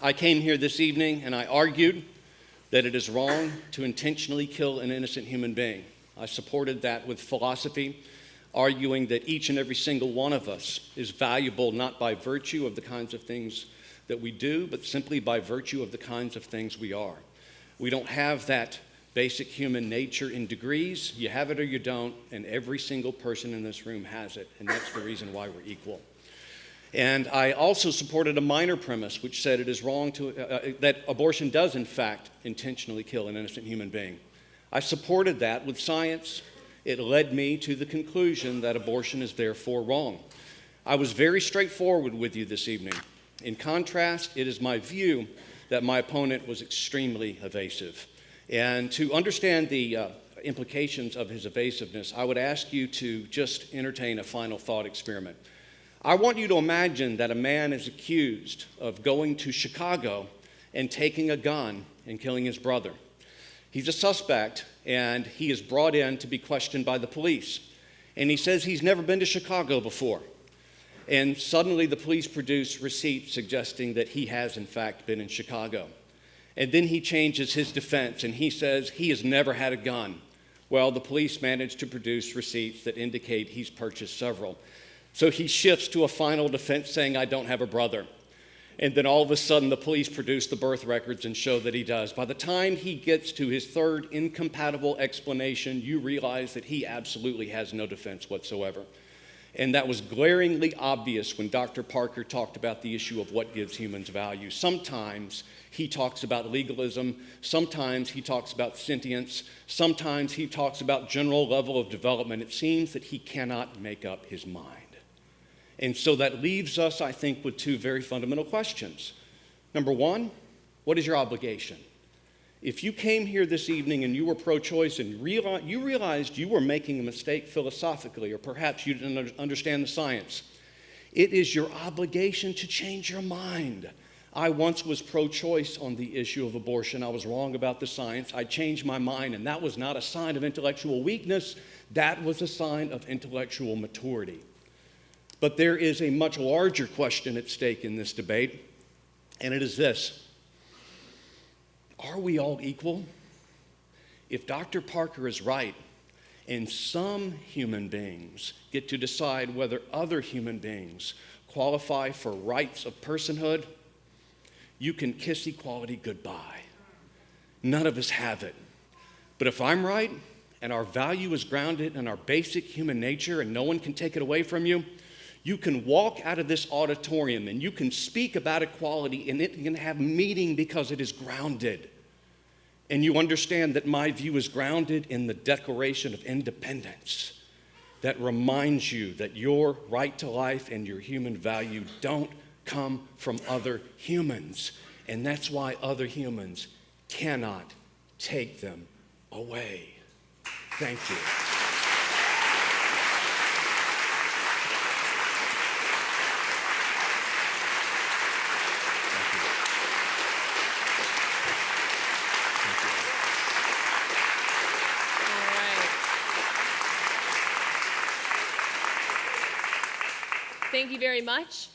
I came here this evening and I argued that it is wrong to intentionally kill an innocent human being. I supported that with philosophy, arguing that each and every single one of us is valuable not by virtue of the kinds of things that we do, but simply by virtue of the kinds of things we are. We don't have that basic human nature in degrees. You have it or you don't, and every single person in this room has it, and that's the reason why we're equal. And I also supported a minor premise which said it is wrong that abortion does in fact intentionally kill an innocent human being. I supported that with science. It led me to the conclusion that abortion is therefore wrong. I was very straightforward with you this evening. In contrast, it is my view that my opponent was extremely evasive. And to understand the implications of his evasiveness, I would ask you to just entertain a final thought experiment. I want you to imagine that a man is accused of going to Chicago and taking a gun and killing his brother. He's a suspect, and he is brought in to be questioned by the police. And he says he's never been to Chicago before. And suddenly the police produce receipts suggesting that he has, in fact, been in Chicago. And then he changes his defense, and he says he has never had a gun. Well, the police managed to produce receipts that indicate he's purchased several. So he shifts to a final defense saying, I don't have a brother. And then all of a sudden, the police produce the birth records and show that he does. By the time he gets to his third incompatible explanation, you realize that he absolutely has no defense whatsoever. And that was glaringly obvious when Dr. Parker talked about the issue of what gives humans value. Sometimes he talks about legalism. Sometimes he talks about sentience. Sometimes he talks about general level of development. It seems that he cannot make up his mind. And so that leaves us, I think, with two very fundamental questions. Number one, what is your obligation? If you came here this evening and you were pro-choice and you realized you were making a mistake philosophically, or perhaps you didn't understand the science, it is your obligation to change your mind. I once was pro-choice on the issue of abortion. I was wrong about the science. I changed my mind, and that was not a sign of intellectual weakness. That was a sign of intellectual maturity. But there is a much larger question at stake in this debate, and it is this. Are we all equal? If Dr. Parker is right, and some human beings get to decide whether other human beings qualify for rights of personhood, you can kiss equality goodbye. None of us have it. But if I'm right, and our value is grounded in our basic human nature, and no one can take it away from you, you can walk out of this auditorium and you can speak about equality and it can have meaning because it is grounded. And you understand that my view is grounded in the Declaration of Independence that reminds you that your right to life and your human value don't come from other humans. And that's why other humans cannot take them away. Thank you. Thank you very much.